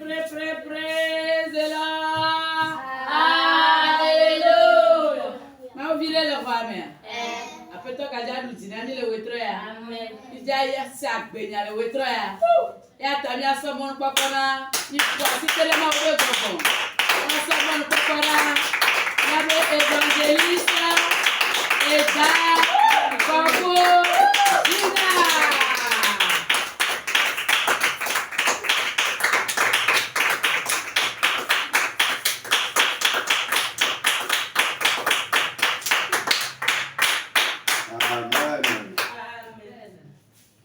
Praise-la. Alléluia. Mais vous virez le roi, mère. Après toi, quand j'ai dit, le wetroya. Amen. Il y a sac, le wetroya. Et à ta mia, ça mon papa, il faut assister les mains au bon. Ça mon papa, la évangéliste, et ça, Papa, Dina.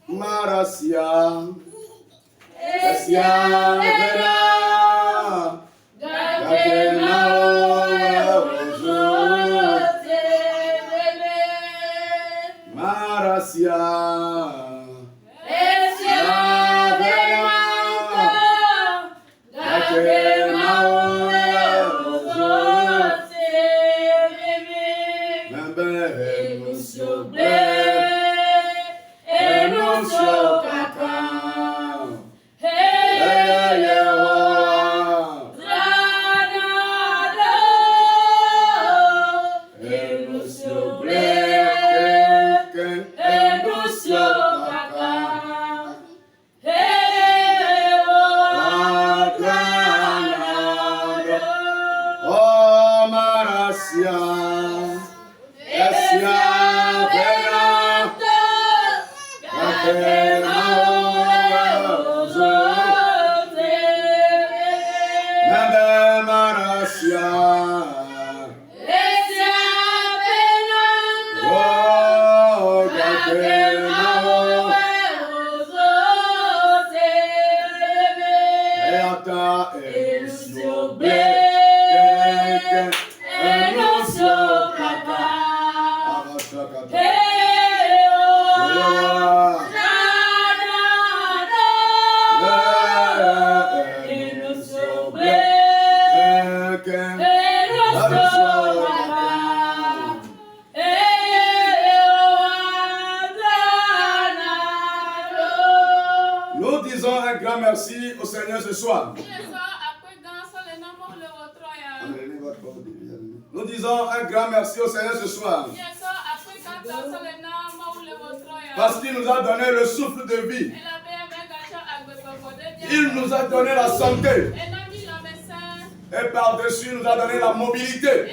Marasia, Esia, Vera, Gatena, Marasia, Esia, Vera, Gatena, Nous disons un grand merci au Seigneur ce soir. Nous disons un grand merci au Seigneur ce soir. Parce qu'il nous a donné le souffle de vie. Il nous a donné la santé. Et par-dessus, il nous a donné la mobilité.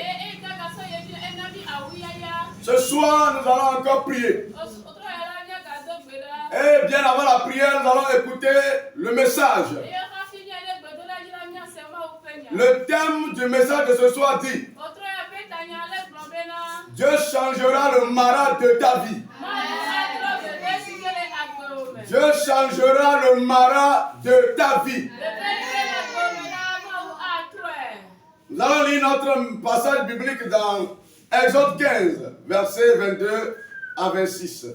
Ce soir, nous allons encore prier. Et bien avant la prière, nous allons écouter le message. Le thème du message de ce soir dit: Dieu changera le marat de ta vie. Dieu changera le marat de ta vie. Nous allons lire notre passage biblique dans Exode 15, versets 22 à 26.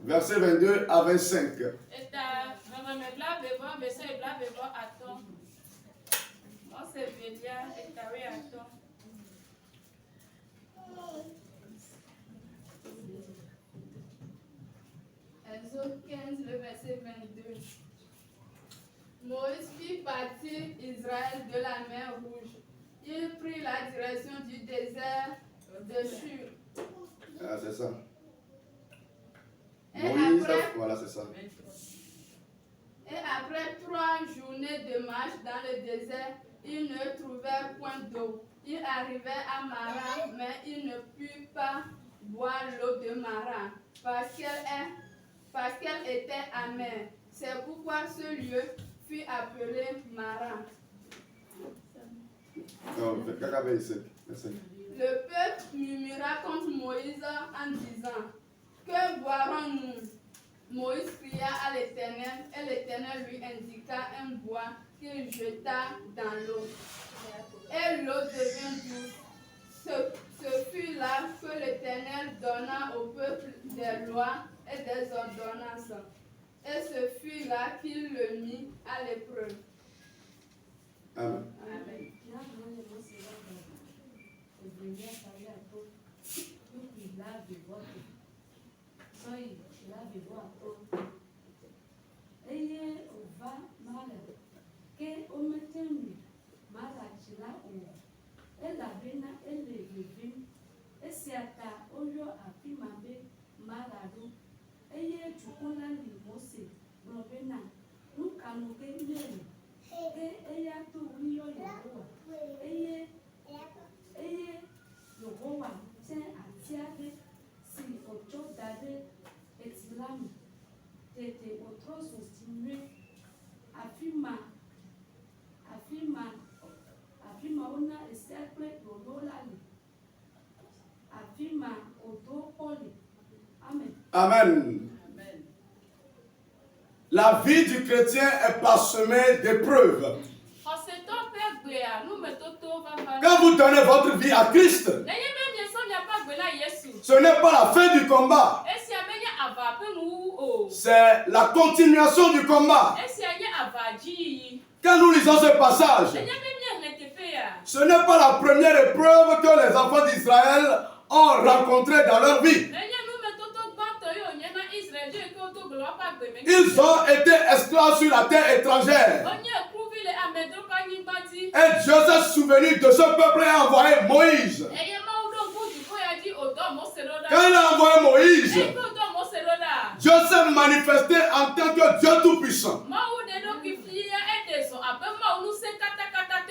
Versets 22 à 25. Exode 15, le verset 22. Moïse fit partir Israël de la mer Rouge. Il prit la direction du désert de Shur. Ah, c'est ça. Et Moïse, après, voilà, c'est ça. Et après 3 journées de marche dans le désert, il ne trouvait point d'eau. Il arrivait à Mara, mais il ne put pas boire l'eau de Mara, parce qu'elle était amère. C'est pourquoi ce lieu fut appelé Mara. Le peuple murmura contre Moïse en disant: Que boirons-nous? Moïse cria à l'Éternel, et l'Éternel lui indiqua un bois qu'il jeta dans l'eau. Et l'eau devint douce. Ce fut là que l'Éternel donna au peuple des lois et des ordonnances. Et ce fut là qu'il le mit à l'épreuve. Amen. Amen. ometemi marachila o elabena elevim esiata oyo afimabe marado eye chukuna li mose robena nukanuke nyere ke eya to wiyo yowa eye yowa ten atiade si ojo dade etilami tete otro sostimre afima ona esekle lololali afima odo poli. Amen. Amen. La vie du chrétien est parsemée d'épreuves. Quand vous donnez votre vie à Christ, ce n'est pas la fin du combat. C'est la continuation du combat. Quand nous lisons ce passage, ce n'est pas la première épreuve que les enfants d'Israël ont rencontrée dans leur vie. Ils ont été esclaves sur la terre étrangère. Et Dieu s'est souvenu de ce peuple et a envoyé Moïse. Quand il a envoyé Moïse, Dieu s'est manifesté en tant que Dieu Tout-Puissant.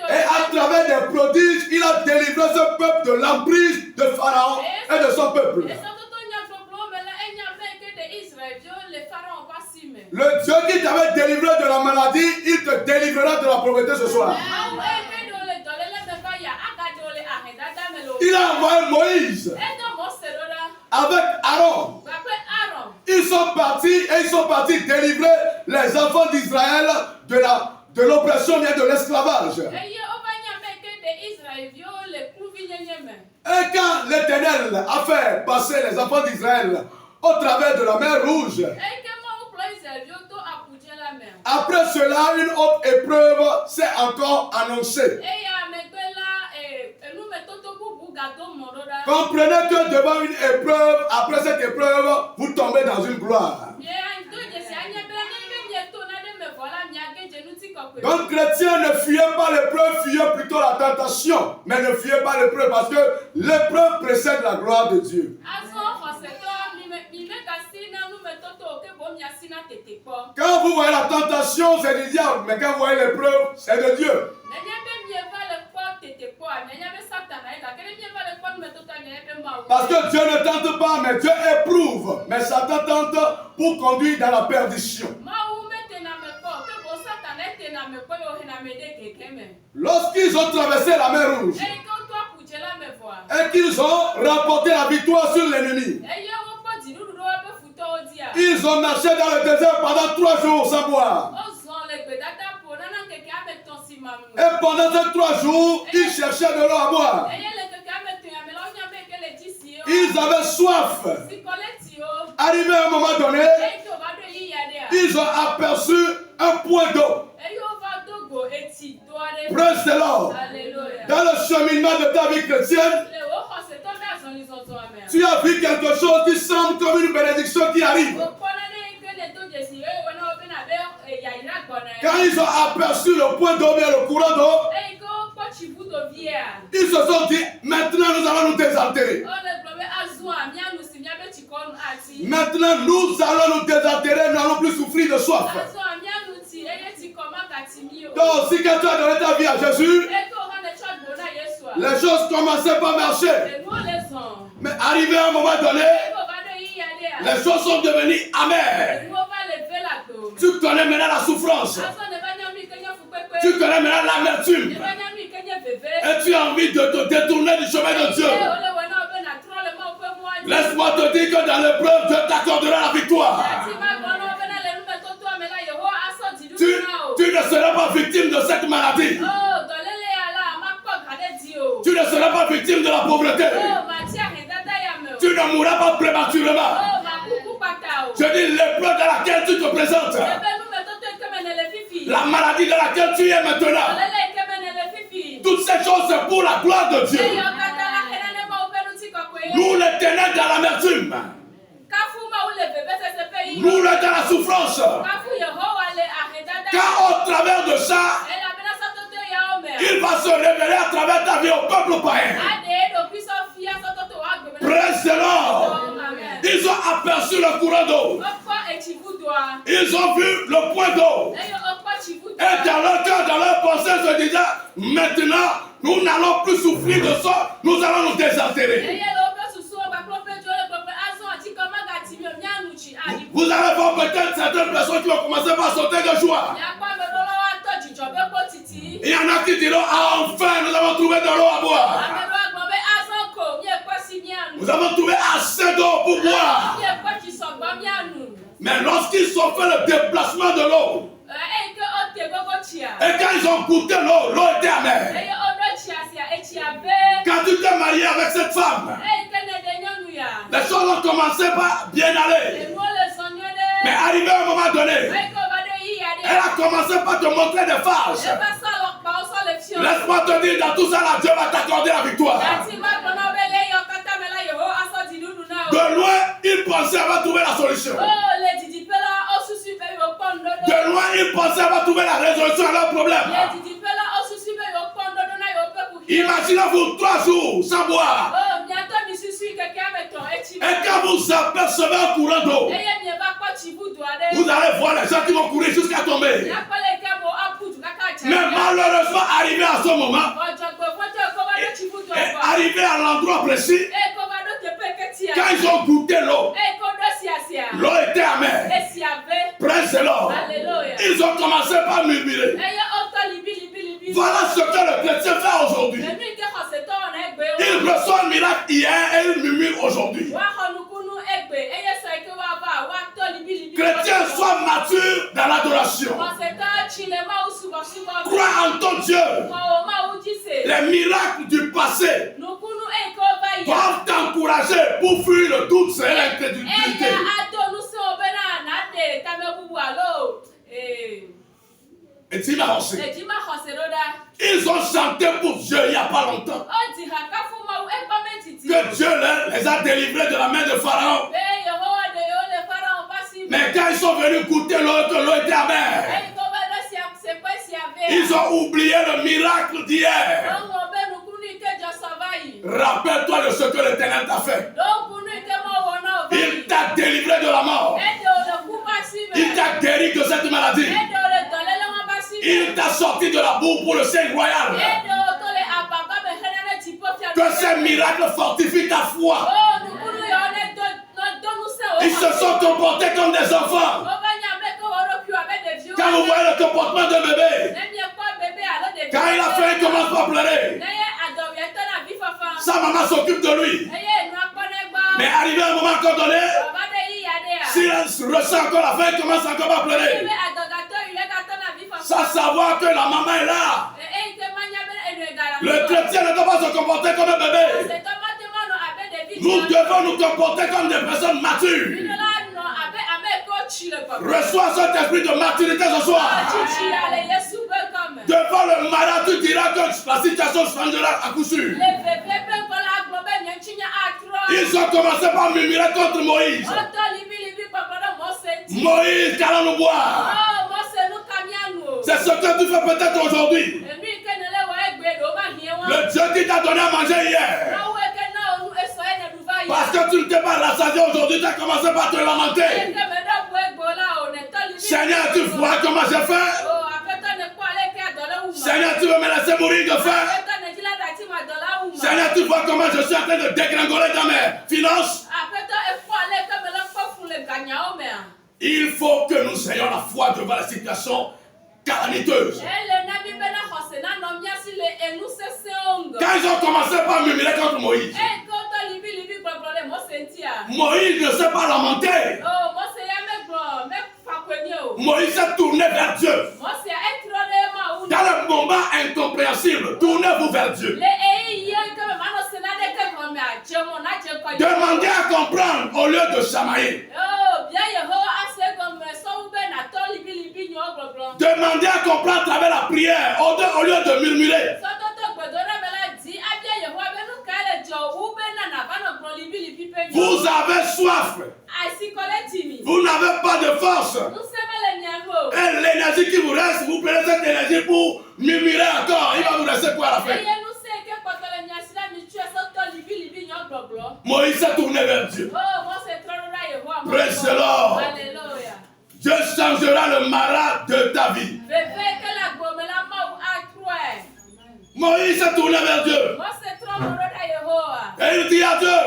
Et à travers des prodiges, il a délivré ce peuple de l'emprise de Pharaon et de son peuple. Le Dieu qui t'avait délivré de la maladie, il te délivrera de la pauvreté ce soir. Il a envoyé Moïse avec Aaron. Ils sont partis délivrer les enfants d'Israël de l'oppression et de l'esclavage. Et quand l'Éternel a fait passer les enfants d'Israël au travers de la mer Rouge, après cela, une autre épreuve s'est encore annoncée. Comprenez que devant une épreuve, après cette épreuve, vous tombez dans une gloire. Donc, chrétiens, ne fuyez pas l'épreuve, fuyez plutôt la tentation. Mais ne fuyez pas l'épreuve parce que l'épreuve précède la gloire de Dieu. Quand vous voyez la tentation, c'est du diable. Mais quand vous voyez l'épreuve, c'est de Dieu. Parce que Dieu ne tente pas, mais Dieu éprouve. Mais Satan tente pour conduire dans la perdition. Lorsqu'ils ont traversé la mer Rouge et qu'ils ont remporté la victoire sur l'ennemi, ils ont marché dans le désert pendant 3 jours sans boire. Et pendant ces 3 jours, ils cherchaient de l'eau à boire. Ils avaient soif. Arrivé à un moment donné, ils ont aperçu un point d'eau. Praise the Lord. Dans le cheminement de ta vie chrétienne, tu as vu quelque chose qui semble comme une bénédiction qui arrive. Quand ils ont aperçu le point d'eau, bien le courant d'eau, ils se sont dit, maintenant nous allons nous désaltérer. Maintenant nous allons nous désaltérer, nous n'allons plus souffrir de soif. Donc si quelqu'un a donné ta vie à Jésus, les choses commençaient par marcher. Mais arrivé à un moment donné, les choses sont devenues amères. Tu connais maintenant la souffrance. Tu connais maintenant l'amertume. Et tu as envie de te détourner du chemin de Dieu. Laisse-moi te dire que dans l'épreuve, Dieu t'accordera la victoire. Tu ne seras pas victime de cette maladie. Tu ne seras pas victime de la pauvreté. Tu ne mourras pas prématurément. Je dis l'épreuve dans laquelle tu te présentes. La maladie dans laquelle tu es maintenant. Toutes ces choses, c'est pour la gloire de Dieu. Nous les tenons dans l'amertume. Nous les dans la souffrance. Car au travers de ça, Il va se révéler à travers ta vie au peuple païen. Presse the Lord. Ils ont aperçu le courant d'eau. Ils ont vu le point d'eau. Et dans leur cœur, dans leur pensée, se disaient, maintenant, nous n'allons plus souffrir de ça, nous allons nous désaltérer. Vous allez voir peut-être certaines personnes qui vont commencer par sauter de joie. Il y en a qui diront, ah, enfin, nous avons trouvé de l'eau à boire. Nous avons trouvé assez d'eau pour boire. Mais lorsqu'ils ont fait le déplacement de l'eau, et quand ils ont goûté l'eau, l'eau était amère. Quand tu t'es marié avec cette femme, les choses ont commencé par bien aller. Mais arrivé à un moment donné, elle a commencé par te montrer des phases. Laisse-moi te dire, dans tout ça, là, Dieu va t'accorder la victoire. De loin, il pensait avoir trouvé la solution. De loin, il pensait avoir trouvé la résolution à leur problème. Imaginez-vous 3 jours sans boire. Et quand vous apercevez un courant d'eau, vous allez voir les gens qui vont courir jusqu'à tomber. Mais malheureusement, arrivé à ce moment, et arrivé à l'endroit précis, quand ils ont goûté l'eau, l'eau était amère. Presse the Lord. Ils ont commencé par murmurer. Voilà ce que le chrétien fait aujourd'hui. Il reçoit un miracle hier et il murmure aujourd'hui. Chrétien, sois mature dans l'adoration. Crois en ton Dieu. Les miracles du passé doivent t'encourager pour fuir le doute et l'incrédulité. Et tu m'as lancé. Ils ont chanté pour Dieu il n'y a pas longtemps. Que Dieu les a délivrés de la main de Pharaon. Mais quand ils sont venus goûter l'eau, que l'eau était amère, ils ont oublié le miracle d'hier. Rappelle-toi de ce que l'Éternel t'a fait. Il t'a délivré de la mort. Il t'a guéri de cette maladie. Il t'a sorti de la boue pour le siège royal. Que ces miracles fortifient ta foi. Ils se sont comportés comme des enfants. Quand vous voyez le comportement d'un bébé, quand il a faim, il commence par pleurer. Sa maman s'occupe de lui. Mais arrivé à un moment donné, s'il ressent encore la faim, il commence encore par pleurer. Sans savoir que la maman est là. Le chrétien ne doit pas se comporter comme un bébé. Nous devons nous comporter comme des personnes matures. Reçois cet esprit de maturité ce soir. Devant le malade, tu diras que la situation changera à coup sûr. Ils ont commencé par murmurer contre Moïse. Moïse, qu'allons-nous boire? C'est ce que tu fais peut-être aujourd'hui. Le Dieu qui t'a donné à manger hier. Parce que tu ne t'es pas rassasié aujourd'hui, tu as commencé par te lamenter. Seigneur, tu vois comment j'ai fait? Seigneur, tu veux me laisser mourir de faim? Seigneur, tu vois comment je suis en train de dégringoler dans mes finances? Il faut que nous ayons la foi devant la situation calamiteuse. Quand ils ont commencé par murmurer contre Moïse, Moïse ne s'est pas lamenté. Moïse s'est tourné vers Dieu. Dans le moment incompréhensible, tournez-vous vers Dieu. Demandez à comprendre au lieu de chamailler. Demandez à comprendre à travers la prière au lieu de murmurer. Vous avez soif. Vous n'avez pas de force. Et l'énergie qui vous reste, vous prenez cette énergie pour murmurer encore. Il va vous rester quoi à la fin? Moïse s'est tourné vers Dieu. Praise the Lord. Dieu changera le marat de ta vie. Moïse s'est tourné vers Dieu. Et il dit à Dieu,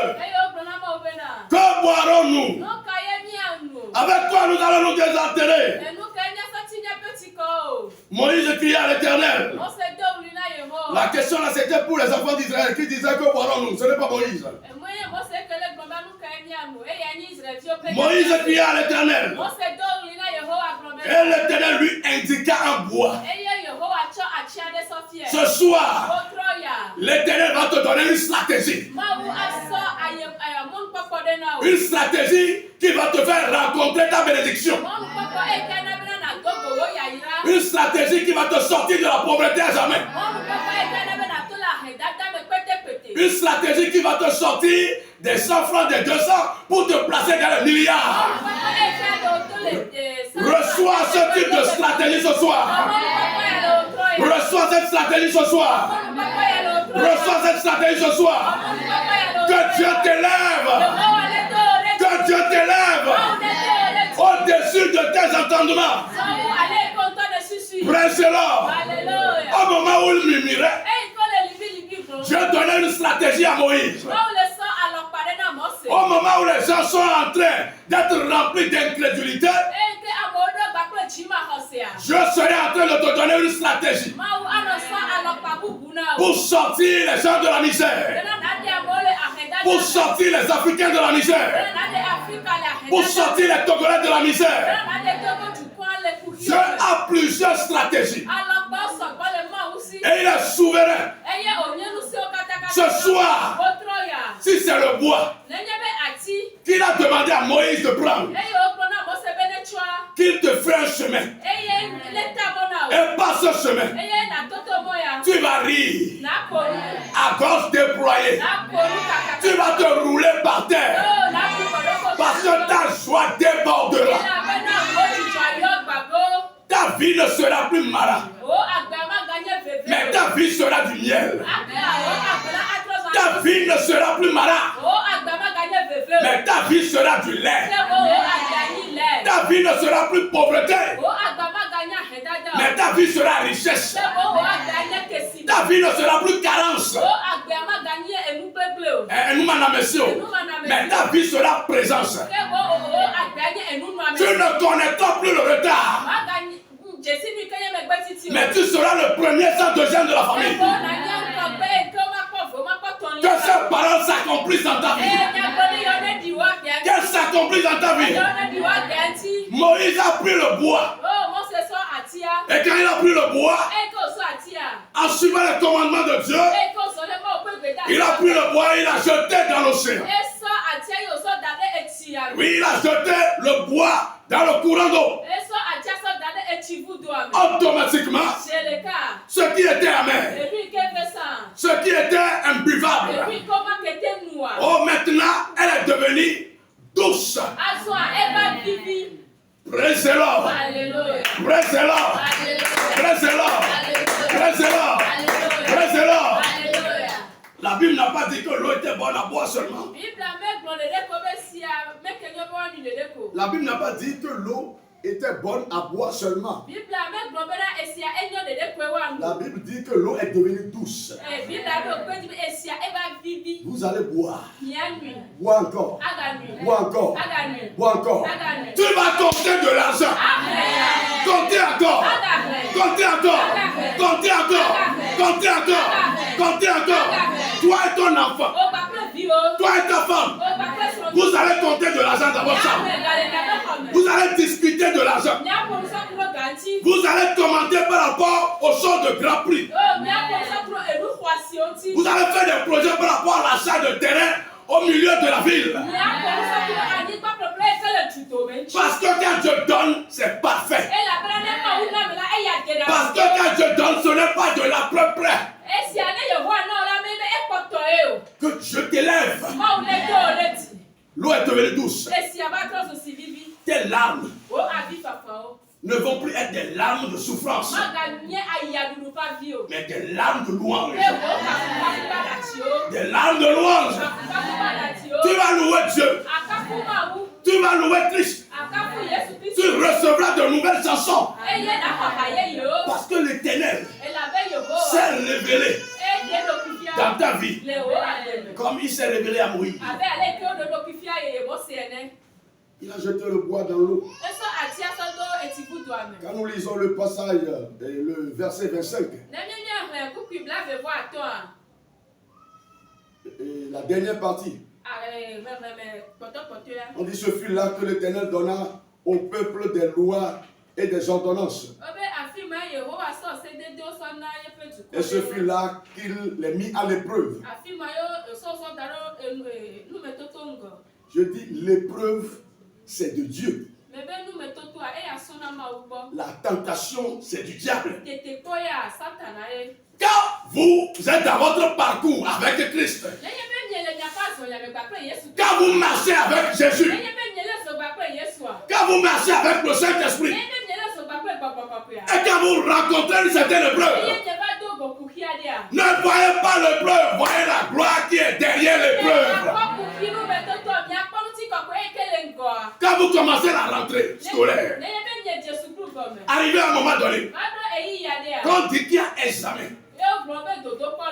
que boirons-nous? Avec quoi nous allons nous désaltérer? Moïse cria à l'Éternel. La question là c'était pour les enfants d'Israël qui disaient que boirons-nous. Ce n'est pas Moïse. Moïse cria à l'Éternel. Et l'Éternel lui indiqua un bois. Ce soir, l'Éternel va te donner une stratégie. Une stratégie qui va te faire rencontrer ta bénédiction. Une stratégie qui va te sortir de la pauvreté à jamais. Une stratégie qui va te sortir des 100 francs, des 200 pour te placer dans les milliards. Reçois ce type de stratégie ce soir. Reçois cette stratégie ce soir. Reçois cette stratégie ce soir. Que Dieu t'élève. Que Dieu t'élève au-dessus de tes entendements. Praise the Lord. Au moment où il murmurait, Dieu donnait une stratégie à Moïse. Au moment où les gens sont en train d'être remplis d'incrédulité, je serai en train de te donner une stratégie pour sortir les gens de la misère, pour sortir les Africains de la misère, pour sortir les Togolais de la misère. Dieu a plusieurs stratégies et il est souverain. Ce soir, si c'est le bois qu'il a demandé à Moïse de prendre, qu'il te fait un chemin et par ce chemin, tu vas rire à gorge déployée. Tu vas te rouler par terre parce que ta joie débordera. Ta vie ne sera plus malade, mais ta vie sera du miel. Ta vie ne sera plus malade, mais ta vie sera du lait. Ta vie ne sera plus pauvreté, mais ta vie sera richesse. Ta vie ne sera plus carence, mais ta vie sera présence. Tu ne connaîtras plus le retard, mais tu seras le premier sans deuxième de la famille. Que ces paroles s'accomplissent dans ta vie. Qu'elles s'accomplissent dans ta vie. Moïse a pris le bois. Et quand il a pris le bois, en suivant les commandements de Dieu, il a pris le bois et il l'a jeté dans l'océan. Oui, il a jeté le bois dans le courant d'eau. Automatiquement, ce qui était amer, ce qui était imbuvable, oh, maintenant, elle est devenue douce. Praise the Lord. Praise the Lord. Praise the Lord. Praise the Lord. Praise the Lord. La Bible n'a pas dit que l'eau était bonne à boire seulement. La Bible n'a pas dit que l'eau était bonne à boire seulement. La Bible dit que l'eau est devenue douce. Vous allez boire. Boire encore. Boire encore. Boire encore. Tu vas compter de l'argent. Compter encore. Compter encore. Compter encore. Compter encore. Compter encore. Toi et ton enfant. Toi et ta femme. Vous allez compter de l'argent dans votre chambre. Vous allez discuter de l'argent. Vous allez commenter par rapport aux choses de grand prix. Vous allez faire des projets par rapport à l'achat de terrain au milieu de la ville. Parce que quand Dieu donne, c'est parfait. Parce que quand Dieu donne, ce n'est pas de la peu près. Que Dieu t'élève. L'eau est devenue douce. Tes larmes ne vont plus être des larmes de souffrance, mais des larmes de louange. Des larmes de louange. Tu vas louer Dieu. Tu vas louer Christ. Tu recevras de nouvelles chansons. Parce que l'Éternel s'est révélé dans ta vie comme il s'est révélé à Moïse. Il a jeté le bois dans l'eau. Quand nous lisons le passage, le verset 25, et la dernière partie, on dit ce fut là que l'Éternel donna au peuple des lois et des ordonnances. Et ce fut là qu'il les mit à l'épreuve. Je dis l'épreuve, c'est de Dieu. La tentation, c'est du diable. Quand vous êtes dans votre parcours avec Christ, quand vous marchez avec Jésus, quand vous marchez avec le Saint-Esprit, et quand vous rencontrez une certaine épreuve, ne voyez pas l'épreuve, voyez la gloire qui est derrière l'épreuve. Quand vous commencez la rentrée scolaire, arrivé à un moment donné, quand on dit qu'il y a examen,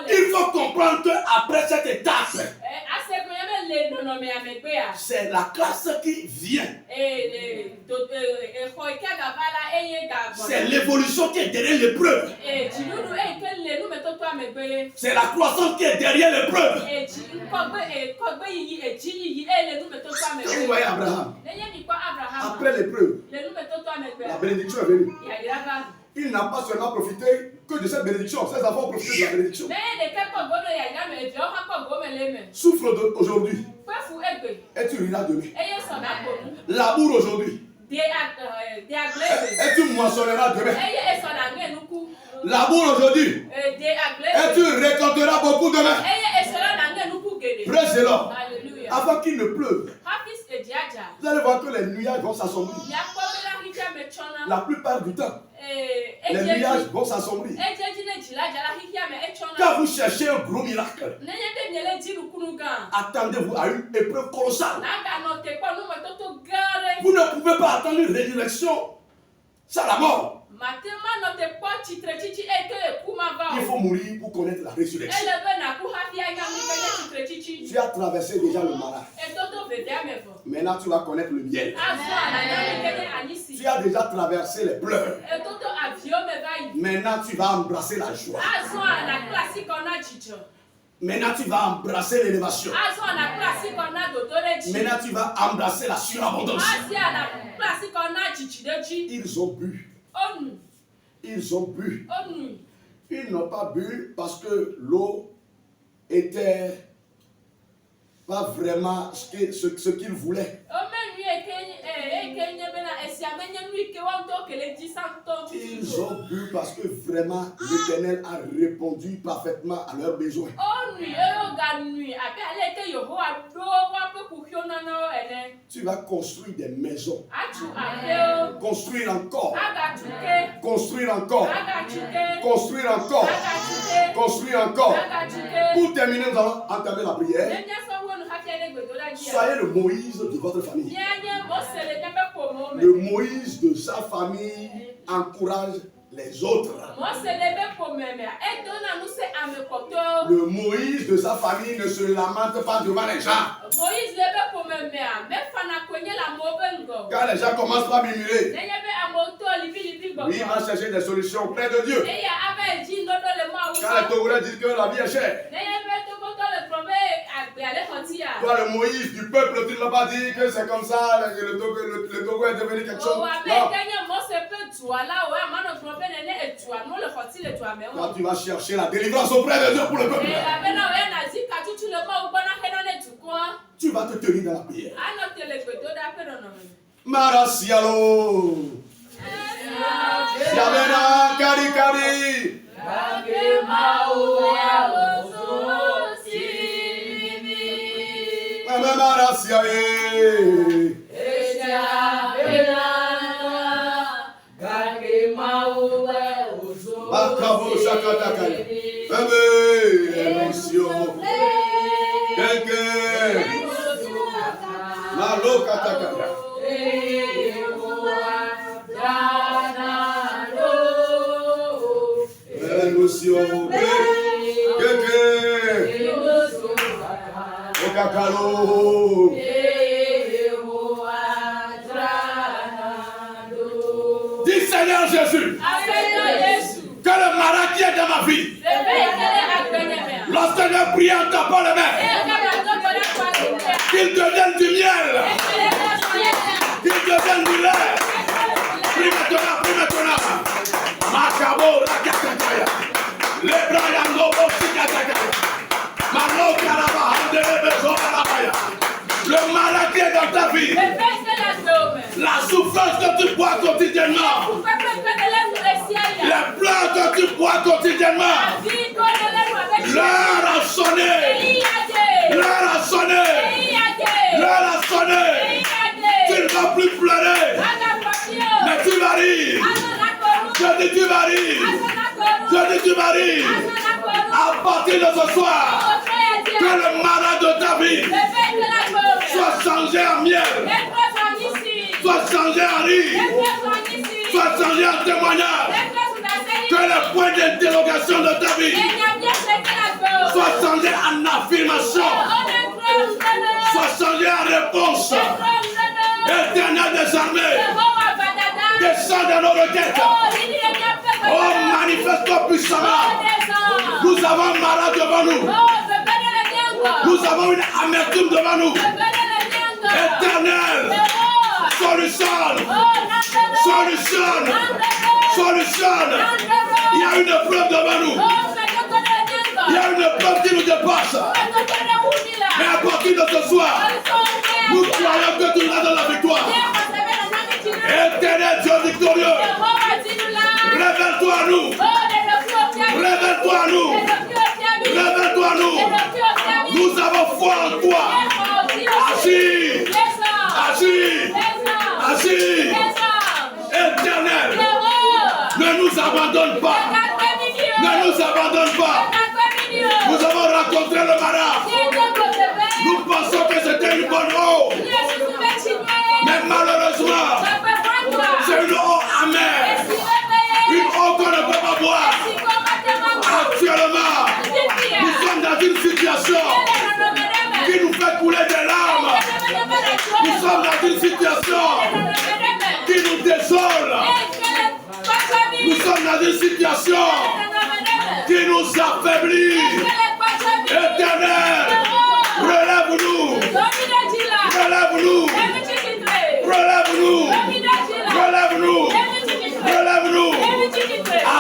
il faut comprendre qu'après cette étape, c'est la classe qui vient. C'est l'évolution qui est derrière l'épreuve. C'est la croissance qui est derrière l'épreuve. Vous voyez Abraham, après l'épreuve, la bénédiction est venue. Il n'a pas seulement profité que de cette bénédiction, ses enfants ont profité de la bénédiction. Souffre aujourd'hui et tu riras demain. Laboure aujourd'hui et tu moissonneras demain. Laboure aujourd'hui et tu récolteras beaucoup demain. Praise the Lord. Avant qu'il ne pleuve, vous allez voir que les nuages vont s'assombrir. La plupart du temps, les nuages vont s'assombrir. Quand vous cherchez un gros miracle, attendez-vous à une épreuve colossale. Vous ne pouvez pas attendre une résurrection sans la mort. Il faut mourir pour connaître la résurrection. Tu as traversé déjà le marais. Maintenant tu vas connaître le miel. Tu as déjà traversé les pleurs. Maintenant tu vas embrasser la joie. Maintenant tu vas embrasser l'élévation. Maintenant tu vas embrasser la surabondance. Ils ont bu. Ils ont bu. Ils n'ont pas bu parce que l'eau était pas vraiment ce qu'ils voulaient. Ils ont bu parce que vraiment l'Éternel a répondu parfaitement à leurs besoins. Tu vas construire des maisons. Construire encore. Construire encore. Construire encore. Construire encore. Pour terminer, nous allons entamer la prière. Soyez le Moïse de votre famille. Le Moïse de sa famille encourage les autres. Le Moïse de sa famille ne se lamente pas devant les gens. Quand les gens commencent par murmurer, lui il va chercher des solutions près de Dieu. Quand les Togolais disent que la vie est chère, toi le Moïse du peuple, tu ne l'as pas dit que c'est comme ça, le Togo est devenu quelque chose. Quand tu vas chercher la délivrance auprès de Dieu pour le peuple, tu vas te tenir dans la prière. Marasialo. Yabena kari kari. Mama marasiaye. Dis Seigneur Jésus, que le malade qui est dans ma vie, lorsque je prie en tapant les mains, qu'il devienne du miel, qu'il devienne du lait. Prie maintenant. Macabo, la kakakaya. Les bras yangobo, sikakakaya. Malo karaba, handelebe, zobalabaya. Le malade qui est dans ta vie, la souffrance que tu bois quotidiennement, les pleurs que tu bois quotidiennement, l'heure a sonné, l'heure a sonné, l'heure a sonné. Tu ne vas plus pleurer, mais tu vas rire. Je dis tu vas rire, je dis tu vas rire. À partir de ce soir, que le malade de ta vie soit changé en miel, soit changé en rire, soit changé en témoignage. Que le point d'interrogation de ta vie soit changé en affirmation, soit changé en réponse. Éternel des armées, descends dans nos requêtes. Oh, manifeste-toi puissamment. Nous avons un malade devant nous. Nous avons une amertume devant nous. Éternel, solutionne. Il y a une preuve devant nous. Il y a une preuve qui nous dépasse. Mais à partir de ce soir, nous croyons que tu nous as donné la victoire. Éternel Dieu victorieux, révèle-toi à nous. Révèle-toi à nous. Révèle-toi à nous. Nous avons foi en toi. Agis. Agis. Agis. Éternel, ne nous abandonne pas. Ne nous abandonne pas. Nous avons rencontré le malade. Nous pensons que c'était une bonne eau. Mais malheureusement, c'est une eau amère. Une eau qu'on ne peut pas boire. Actuellement, nous sommes dans une situation qui nous fait couler des larmes. Nous sommes dans une situation qui nous désole. Nous sommes dans une situation qui nous affaiblit. Éternel, relève-nous. Relève-nous. Relève-nous. Relève-nous. Relève-nous.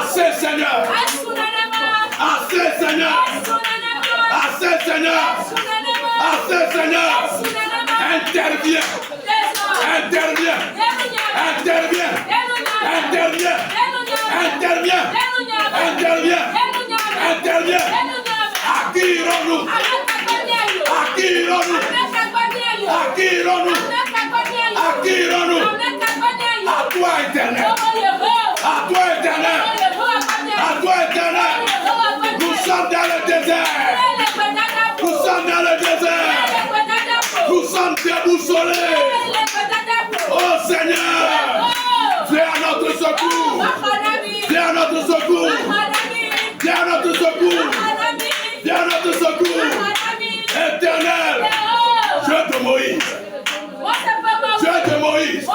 Assez Seigneur. Assez Seigneur. Assez Seigneur. Assez Seigneur. Interviens. Interviens. Interviens. Interviens. Interviens. Interviens. Interviens. À qui irons-nous? À qui irons-nous? À qui irons-nous? À qui irons-nous? À toi éternel. À toi éternel. À toi éternel. Nous sommes dans le désert. Nous sommes dans le désert. Nous sommes déboussolés. Oh Seigneur, viens à notre secours. Viens à notre secours. Viens à notre secours. Viens à notre secours. Éternel, Dieu de Moïse. Dieu de Moïse.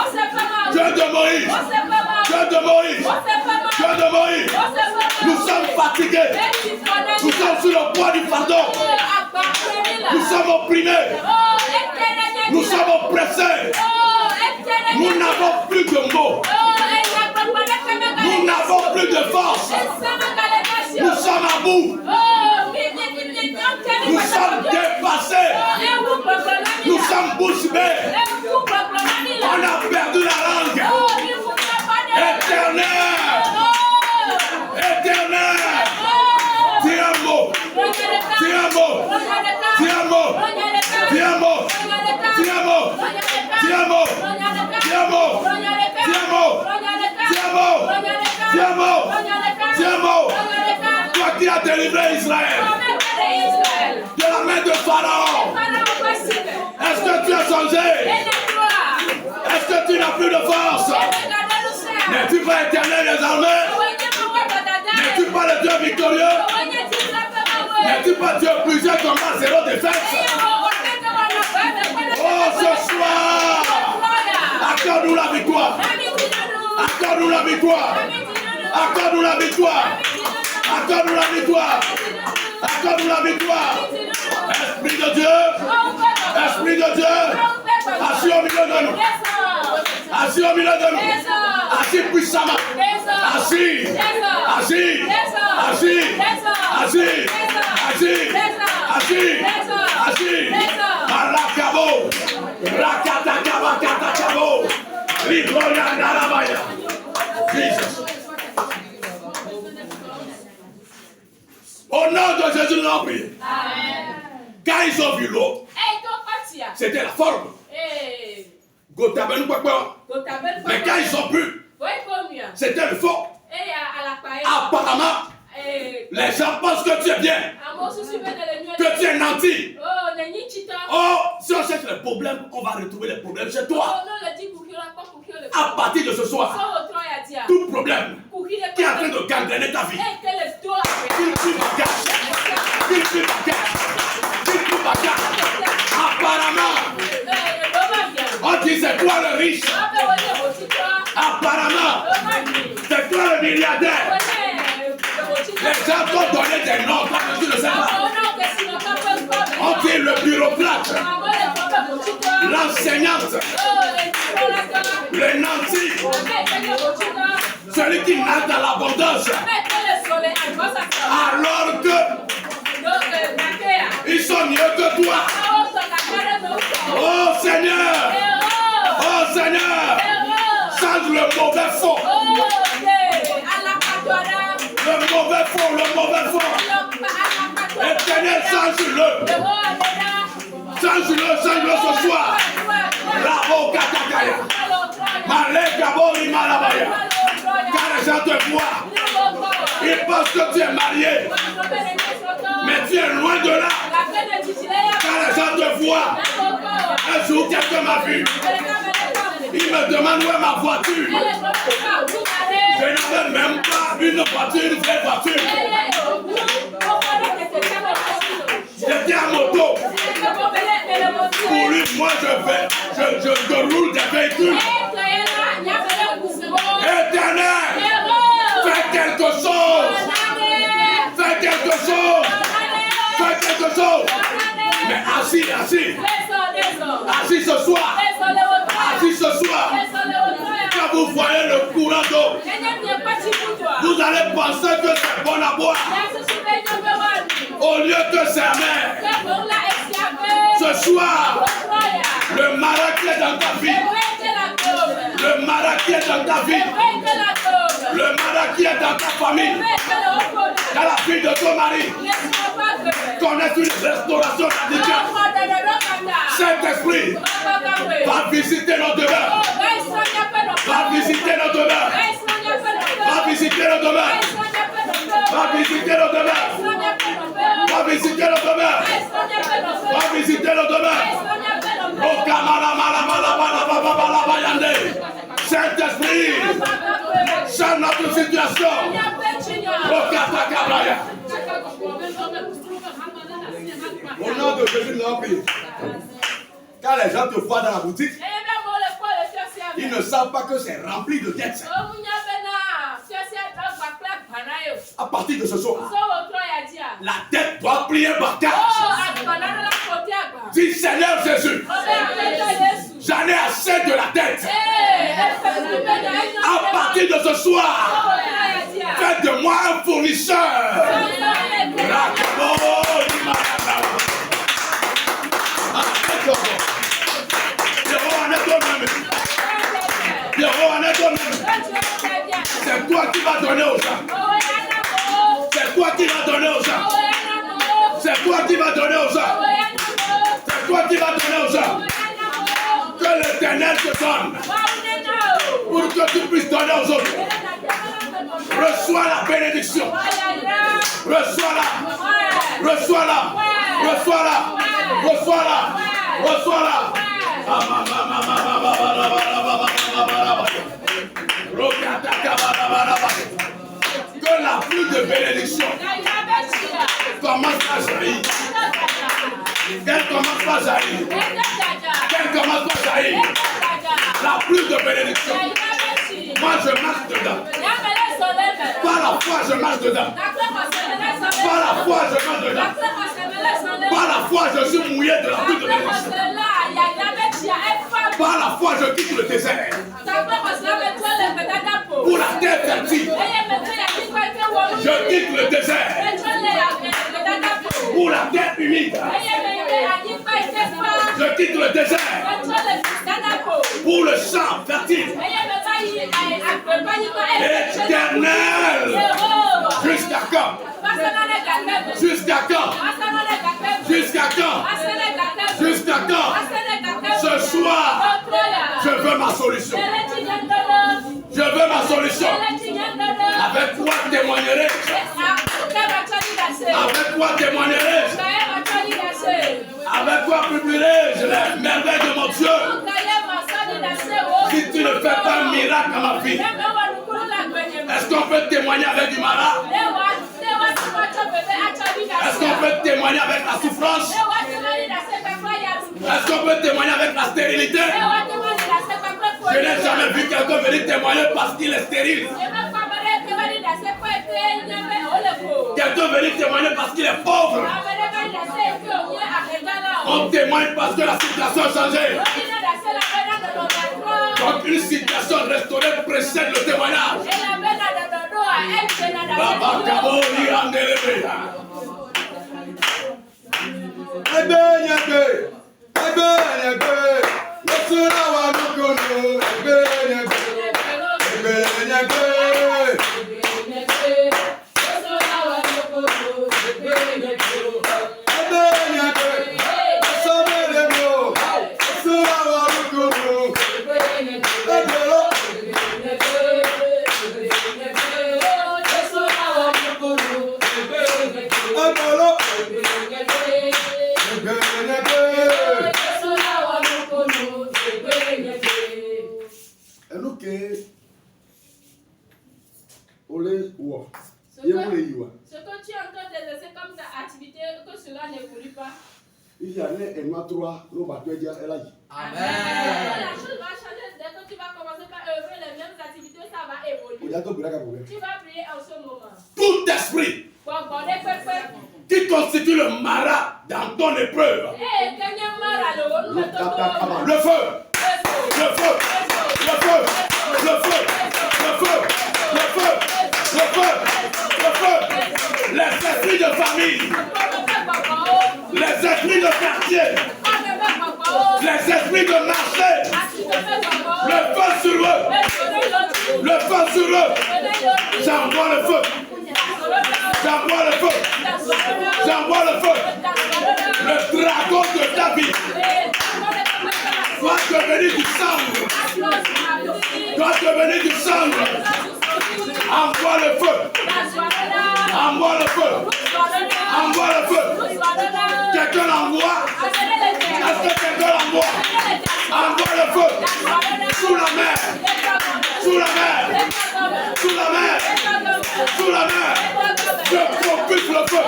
Dieu de Moïse. Dieu de Moïse. Dieu de Moïse. Nous sommes fatigués. Nous sommes sur le poids du fardeau. Nous sommes opprimés. Nous sommes oppressés. Nous n'avons plus de mots. Nous n'avons plus de force. Nous sommes à bout. Nous sommes dépassés. Nous sommes bouche bée. On a perdu la langue. Éternel. Éternel. Dis un mot. Dis un mot. Dis un mot. Dis un mot. Dis un mot. Dis un mot. Dis un mot. Dis un mot. Dis un mot. Dis un mot. Dis un mot. Dis un mot. qui a délivré Israël de la main de Pharaon. Est-ce que tu as changé? Est-ce que tu n'as plus de force? N'es-tu pas éternel des armées? N'es-tu pas le Dieu victorieux? N'es-tu pas Dieu plusieurs combats, zéro défaite? Oh, ce soir, accorde-nous la victoire. Accorde-nous la victoire. Accorde-nous la victoire. Accorde-nous la victoire. Accorde-nous la victoire. Esprit de Dieu. Esprit de Dieu. Assis au milieu de nous. Assis au milieu de nous. Assis puissamment. Assis. Assis. Assis. Assis. Assis. Assis. Assis. Marakabo. Rakatakabakatakabo. Libroya Narabaya. Jesus. Au nom de Jésus, nous avons prié. Quand ils ont vu l'eau, c'était la forme. Mais quand ils ont bu, c'était le fond. Apparemment, les gens pensent que tu es bien, que tu es nanti. Oh, si on cherche les problèmes, on va retrouver les problèmes chez toi. À partir de ce soir, tout problème qui est en train de gangréner ta vie, qu'il plus bagage. Apparemment, on dit c'est toi le riche. Apparemment, c'est toi le milliardaire. Les gens t'ont donné des noms, toi tu ne sais pas. On dit le bureaucrate, l'enseignante, le nanti, celui qui nage dans l'abondance. Alors que ils sont mieux que toi. Oh Seigneur, oh Seigneur, change le mauvais fond. Le mauvais fond, le mauvais fond. Éternel, change-le. Change-le, change-le ce soir. Bravo, Katakaya. Malekabori Malabaya. Car les gens te voient. Ils pensent que tu es marié. Mais tu es loin de là. Car les gens te voient. Un jour, quelqu'un m'a vu. Il me demande où est ma voiture. Je n'avais même pas une voiture, une vraie voiture. J'étais à moto. Pour lui, moi je roule des véhicules. Éternel, fais quelque chose. Fais quelque chose. Fais quelque chose. Mais assis, assis. Assis ce soir. Assis ce soir. Quand vous voyez le courant d'eau, vous allez penser que c'est bon à boire. Au lieu que c'est amer. Ce soir, le marin qui est dans ta vie. Le marin qui est dans ta vie. Le marin qui est dans ta famille. Dans la vie de ton mari. Connaître une restauration radicale. Saint-Esprit, va visiter nos demeures. Va visiter nos demeures. Va visiter nos demeures. Va visiter nos demeures. Va visiter nos demeures. Va visiter nos demeures. Saint-Esprit, change notre situation. Au nom de Jésus, nous avons prié. Quand les gens te voient dans la boutique, ils ne savent pas que c'est rempli de dettes. À partir de ce soir, la dette doit plier par terre. Dis Seigneur Jésus, j'en ai assez de la dette. À partir de ce soir, faites de moi un fournisseur. C'est toi qui vas donner aux gens. C'est toi qui vas donner aux gens. C'est toi qui vas donner aux gens. C'est toi qui vas donner aux gens. Que l'Éternel te donne. Pour que tu puisses donner aux autres. Reçois la bénédiction. Reçois-la. Reçois-la. Reçois-la. Reçois-la. Reçois-la. Que la pluie de bénédiction commence à jaillir. Qu'elle commence à jaillir. Qu'elle commence à jaillir. La pluie de bénédiction. Moi je marche dedans. Par la foi je marche dedans. Par la foi je marche dedans. Par la foi je suis mouillé de la pluie de bénédiction. Par la foi je quitte le désert. Pour la terre fertile. Je quitte le désert. Pour la terre humide. Je quitte le désert. Pour le champ fertile. Éternel. Jusqu'à quand? Jusqu'à quand? Jusqu'à quand? Jusqu'à quand? Ce soir, je veux ma solution. Je veux ma solution. Avec quoi témoignerai-je? Avec quoi témoignerai-je? Avec quoi publierai-je les merveilles de mon Dieu? Si tu ne fais pas un miracle à ma vie, est-ce qu'on peut témoigner avec du malade? Est-ce qu'on peut témoigner avec la souffrance? Est-ce qu'on peut témoigner avec la stérilité? Je n'ai jamais vu quelqu'un venir témoigner parce qu'il est stérile. Quelqu'un venir témoigner parce qu'il est pauvre. On témoigne parce que la situation a changé. Donc une situation restaurée précède le témoignage. Ce que tu es en train d'exercer comme ta activité, que cela n'évolue pas. Amen. La chose va changer dès que tu vas commencer par œuvrer les mêmes activités, ça va évoluer. Tu vas prier en ce moment. Tout esprit qui constitue le marat dans ton épreuve. Le feu. Le feu. Le feu. Le feu. Le feu. Le feu. Le feu. Le feu. Les esprits de famille. Les esprits de quartier. Les esprits de marché. Le feu sur eux. Le feu sur eux. J'envoie le feu. J'envoie le feu. J'envoie le feu. Le dragon de David doit devenir du sang. Doit devenir du sang. Envoie le feu. Envoie le feu. Envoie le feu. Quelqu'un l'envoie. Est-ce que quelqu'un l'envoie? Envoie le feu. Sous la mer. Sous la mer. Sous la mer. Sous la mer. Je propulse le feu.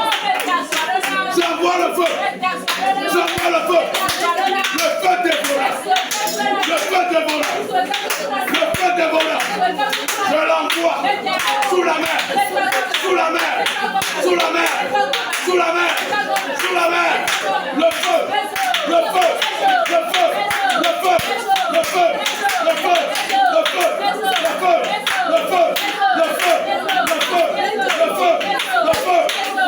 J'envoie le feu. J'envoie le feu. Le feu dévoreur. Le feu dévoreur. Le feu dévoreur. Je l'envoie sous la mer. Sous la mer. Sous la mer. Sous la mer. Sous la mer. Le feu. Le feu. Le feu. Le feu. Le feu. Le feu. Le feu. Le feu. Le feu. Le feu. Le feu. Le feu. Le feu.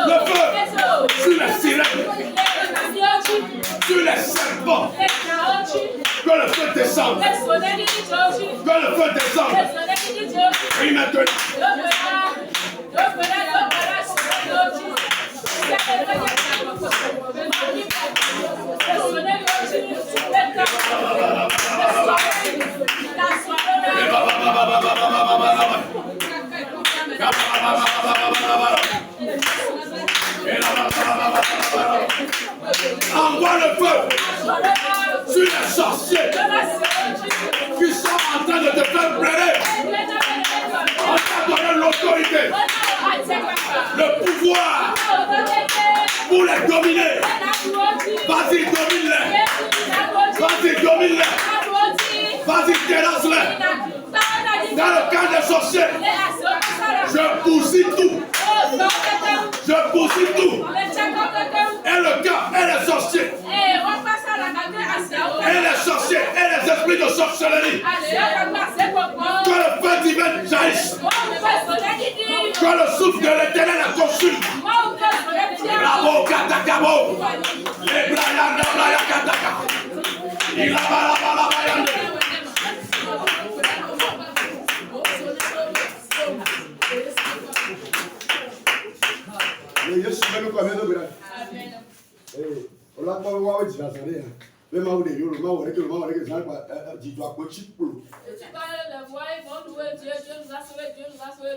Le feu. Sur les sirènes. Sur les serpents. Que le feu descende. Que le feu descende. Et maintenant. sur les sorciers qui sont en train de te faire pleurer. On t'a donné l'autorité, le pouvoir pour les dominer. Vas-y, domine-les. Vas-y, domine-les. Vas-y, terrasse-les. Dans le camp des sorciers, je bousille tout. Je bousille tout. Et le camp et les sorciers. Et les sorciers et les esprits de sorcellerie. Que le feu divin jaillisse. Que le souffle de l'éternel la consume. Bravo, katakabo. Les blayanda, blayakataka. Il a balabalaba. Yesu beno kwa meno bira. Ola kwa wa ji la sare ya. Le ma wo de yo, ma wo ke san kwa ji to apo chipulo. Tu parles la voix, ils vont louer Dieu, Dieu nous a sauvés,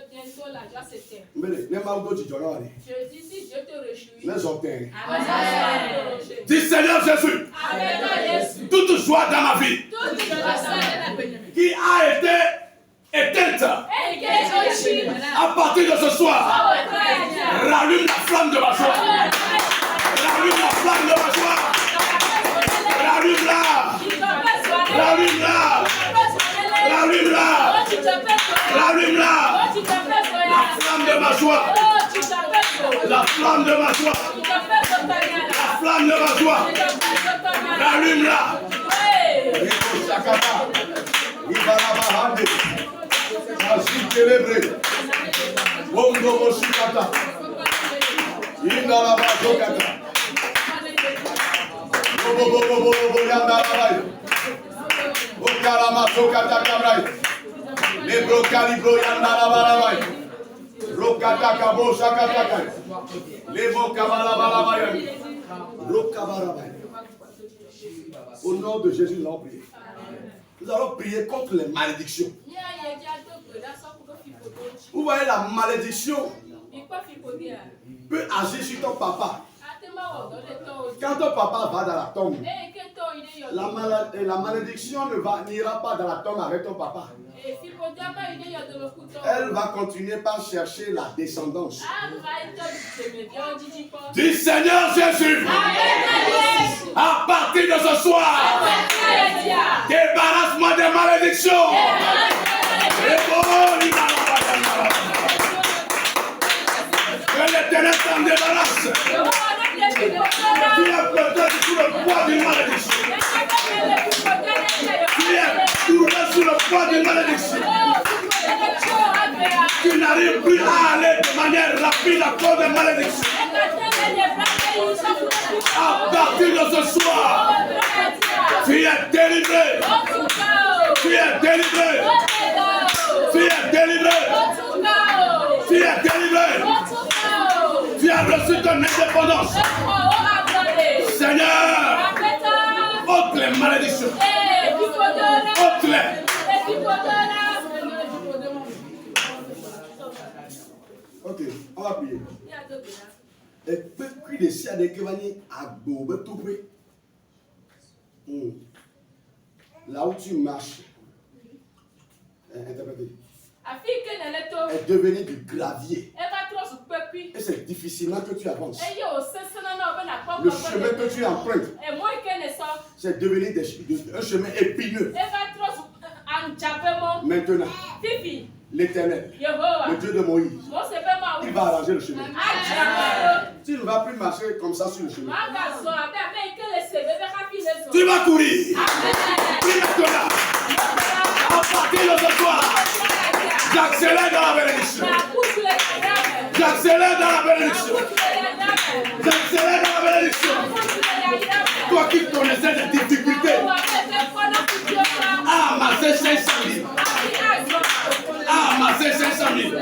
bientôt la joie s'éteint. Mbele, ne ma wo ji to la ni. Je dis si Dieu te réjouit. Les obtient. Amen. Dis Seigneur Jésus. Amen. Toute joie dans ma vie Toute joie qui a été éteinte à partir de ce soir, rallume la flamme de ma joie. Rallume la flamme de ma joie. Rallume-la. Rallume-la. Rallume-la. Rallume-la. La flamme de ma joie. La flamme de ma joie. La flamme de ma joie. Rallume-la. Célébré. Bondo Moshikata. Indala Bazokata. Bobo Yanda Rabai. Okala Masokata Kabrai. Lebro Kalibro Yanda Rabai. Rokata Kabo Shakata. Lebo Kabala Balabai. Rokabarabai. Au nom de Jésus, nous allons prier. Nous allons prier contre les malédictions. Vous voyez, la malédiction peut agir sur ton papa. Quand ton papa va dans la tombe, la malédiction n'ira pas dans la tombe avec ton papa. Elle va continuer par chercher la descendance. Dis Seigneur Jésus, à partir de ce soir, débarrasse-moi des malédictions. Que l'Éternel s'en débarrasse. Tu es peut-être sous le poids d'une malédiction. Tu es tourné sous le poids d'une malédiction. Tu n'arrives plus à aller de manière rapide à cause de malédiction. À partir de ce soir, tu es délivré. Tu es délivré. Tu es délivré. Tu es délivré. Tu as reçu ton indépendance. Seigneur, ôte les malédictions. Ôte-les. Ok, on va prier. Et puis, les siens de Kevani à Boubetoubé. Là où tu marches, interprétez. Est devenu du gravier. Et c'est difficilement que tu avances. Le chemin que tu empruntes, c'est devenu un chemin épineux. Maintenant, l'Éternel, le Dieu de Moïse, il va arranger le chemin. Tu ne vas plus marcher comme ça sur le chemin. Tu vas courir. Prie maintenant. À partir de ce soir, j'accélère dans la bénédiction. J'accélère dans la bénédiction. J'accélère dans la bénédiction. Toi qui connaissais des difficultés, amasser 500 000. Amasser 500 000.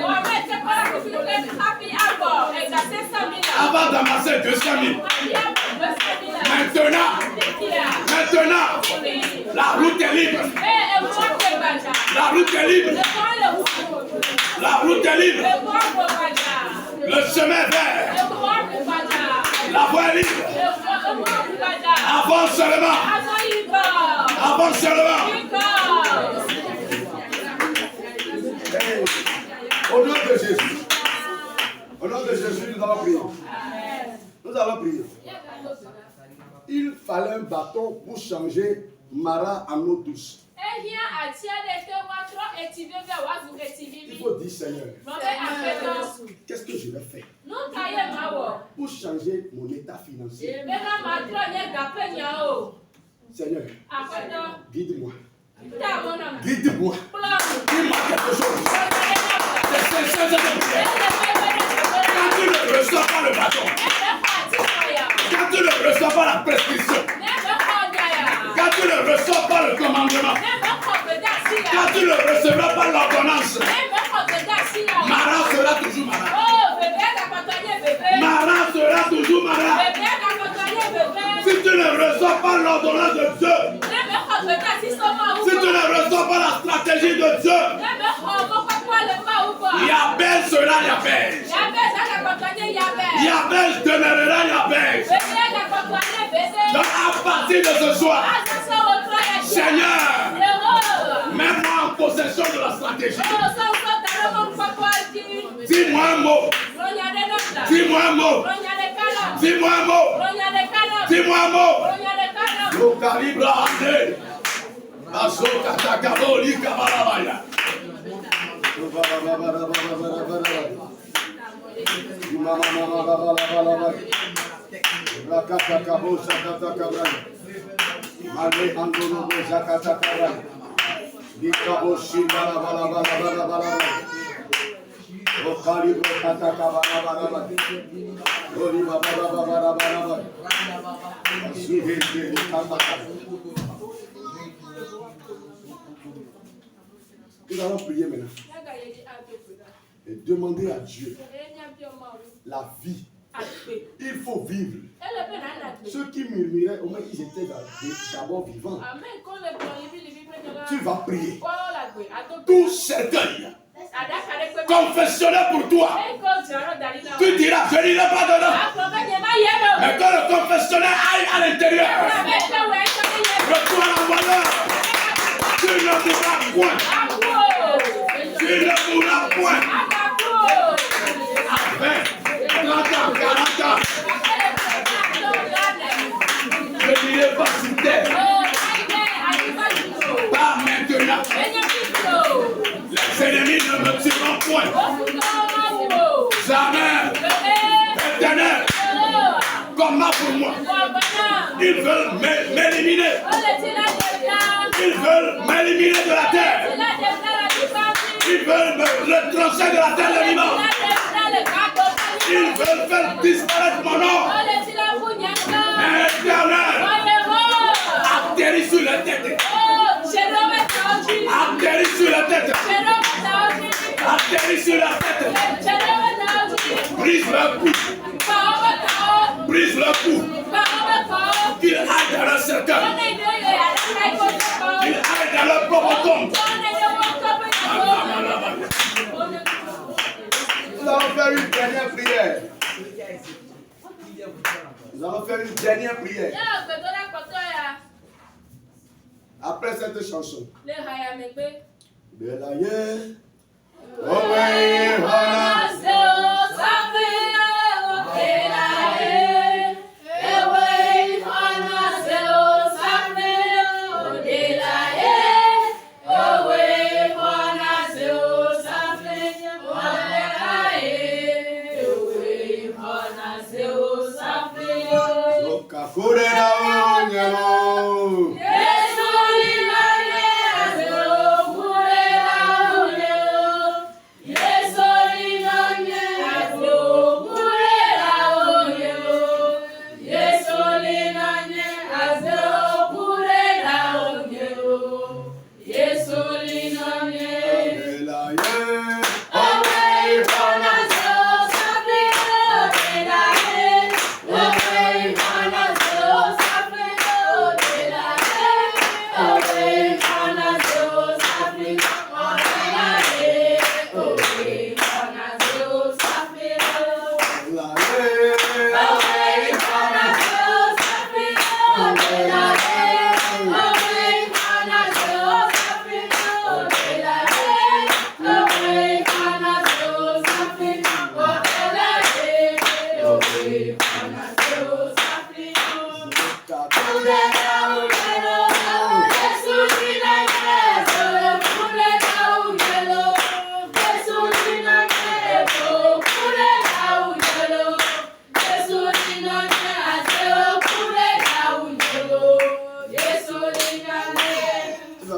Avant d'amasser 200 000. Maintenant, la route est libre. La route est libre. La route est libre. Le chemin est vert. La voie est libre. Avance seulement. Avance seulement. Au nom de Jésus. Au nom de Jésus, nous allons prier. Nous allons prier. Il fallait un bâton pour changer Mara en eau douce. Il faut dire Seigneur, qu'est-ce que je vais faire pour changer mon état financier? Seigneur, guide-moi. Guide-moi. Dis-moi quelque chose. Quand tu ne reçois pas le bâton, quand tu ne reçois pas la prescription, quand tu ne reçois pas le commandement, quand tu ne recevras pas l'ordonnance, Mara sera toujours Mara. Mara sera toujours Mara. Si tu ne reçois pas l'ordonnance de Dieu, si tu ne reçois pas la stratégie de Dieu, Yabez sera Yabez. Yabez demeurera Yabez. Donc à partir de ce soir, Seigneur, mets-moi en possession de la stratégie. Dis-moi un mot. Dis-moi un mot. Dis-moi un mot. Dis-moi un mot. Le calibre ardé. Azoka takaboli kabalabaya. Nous allons prier maintenant et demander à Dieu la vie. Il faut vivre. Ceux qui murmuraient, au moins ils étaient d'abord vivants. Tu vas prier. Tout cercueil confessionnel pour toi. Tu diras, je n'irai pas dedans. Mais quand le confessionnel aille à l'intérieur, reçois la valeur. Tu ne pourras point. Tu ne pourras point. Amen. 30 ans, 40 ans. Je n'irai pas sur terre. Pas maintenant. Les ennemis ne me tueront point. Jamais. Éternel. Comment pour moi? Ils veulent m'éliminer. Ils veulent m'éliminer de la terre. Ils veulent me retrancher de la terre des vivants. Ils veulent faire disparaître mon nom. Éternel, atterris sur la tête. Atterris sur la tête. Atterris sur la tête. Brise le cou. Brise le cou. Qu'il aille dans le cercueil. Qu'il aille dans le propre tombe. Nous allons faire une dernière prière. Nous allons faire une dernière prière. Après cette chanson. Belaye. Yesolina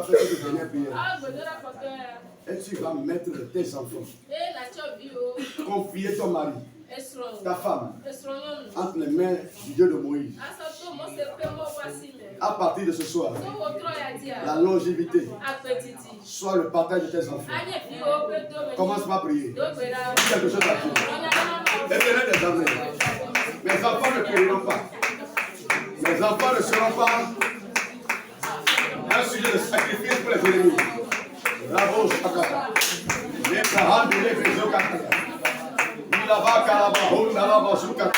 faire cette dernière prière. Et tu vas mettre tes enfants, confier ton mari, ta femme, entre les mains du Dieu de Moïse. À partir de ce soir, la longévité soit le partage de tes enfants. Commence par prier. Dis quelque chose à Dieu. Éternel des armées, mes enfants ne périront pas. Mes enfants ne seront pas un sujet de sacrifice pour les ennemis. Bravo, Shakata. Les parents de l'Église Kata. Il a va Kalaba, on a la bazooka.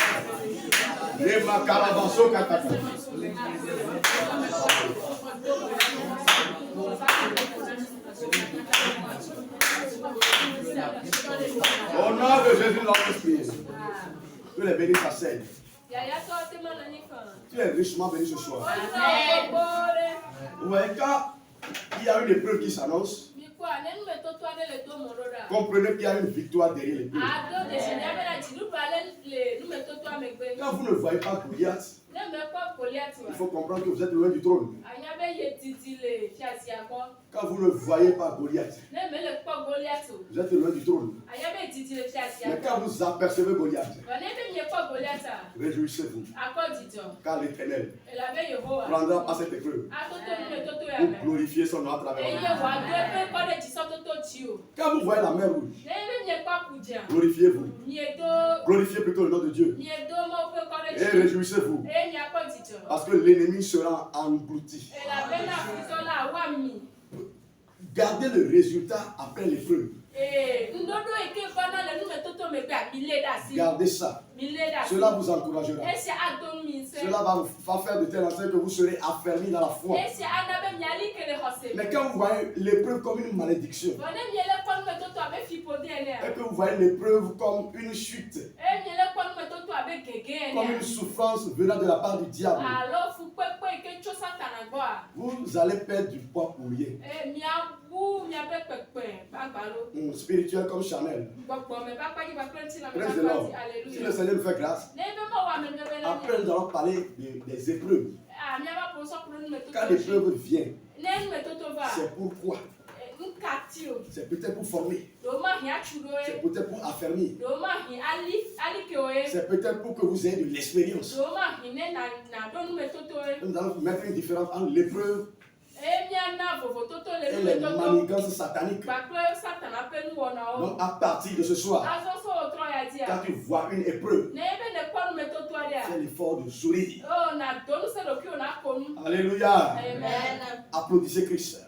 Les Makalabaso Kata. Au nom de Jésus, notre Esprit, que les bénis s'asseyent. Tu es richement béni ce soir. Vous voyez, quand il y a une épreuve qui s'annonce, comprenez qu'il y a une victoire derrière l'épreuve. Quand vous ne voyez pas Goliath, il faut comprendre que vous êtes loin du trône. Quand vous ne voyez pas Goliath, vous êtes loin du trône. Mais quand vous apercevez Goliath, réjouissez-vous. Car l'Éternel prendra pas cette épreuve pour glorifier son nom à travers vous. Quand vous voyez la mer rouge, glorifiez-vous. Glorifiez plutôt le nom de Dieu. Et réjouissez-vous. Parce que l'ennemi sera englouti. Gardez le résultat après l'épreuve. Gardez ça. Cela vous encouragera. Cela va faire de telle enseigne que vous serez affermis dans la foi. Mais quand vous voyez l'épreuve comme une malédiction, et que vous voyez l'épreuve comme une chute, comme une souffrance venant de la part du diable, vous allez perdre du poids pour rien. Spirituel comme charnel. Praise the Lord. Si le Seigneur nous fait grâce, après nous allons parler des épreuves. Quand l'épreuve vient, c'est pourquoi. C'est peut-être pour former. C'est peut-être pour affermir. C'est peut-être pour que vous ayez de l'expérience. Nous allons mettre une différence entre l'épreuve et les manigances sataniques. Donc à partir de ce soir, quand tu vois une épreuve, fais l'effort de sourire. Alléluia. Amen. Applaudissez Christ.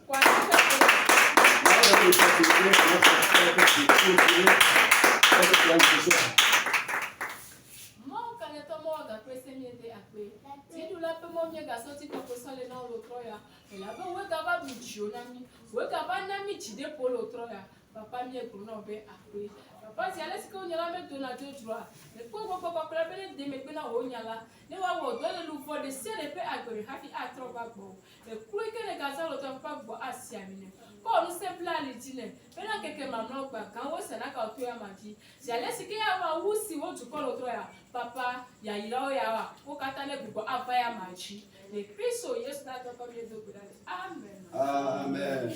Papa mi est pour nous be akwe. Papa si ale siko nyala me dona de droit. Le ko papa bele de me pena o nyala. Ne wa wo do le lu for de se le pe akwe hafi atro ba gbo. Le ku ke le gaza lo to papa gbo asia mi ne. Ko nu se plan li tine. Pena keke mamno gba kan wo se na ka to ya maji. Si ale siko ya wa wu si wo ju ko lo tro ya. Papa ya ila o ya wa. Ko kata ne gbo aba ya maji. Le Kristo Yesu na to ko mi do gudale. Amen. Amen.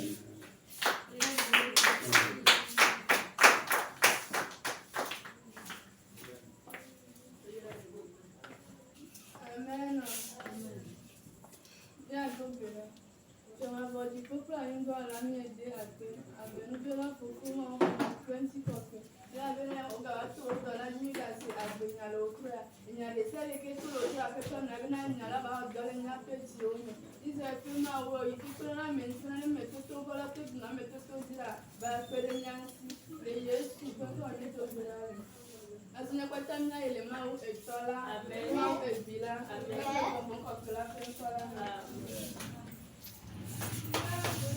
Amen. Bien, donc, je m'avais dit que pour aller voir la mienne de la paix, avec nous, je l'ai fait pour moi, 20 coffres. Là, je l'ai regardé dans la nuit, là, c'est à venir à l'autre. Il y a des selles qui sont l'autre, à faire comme la veine, il y a là-bas, dans les nappes, ils ont fait ma voix, ils font la maison, ils mettent tout au la tête, ils mettent tout là, bah, fait les Yancy, les Yes, ils font tout à l'autre. Asina kwa tamina ele mau etola, mau ebila, mau kwa kula kula.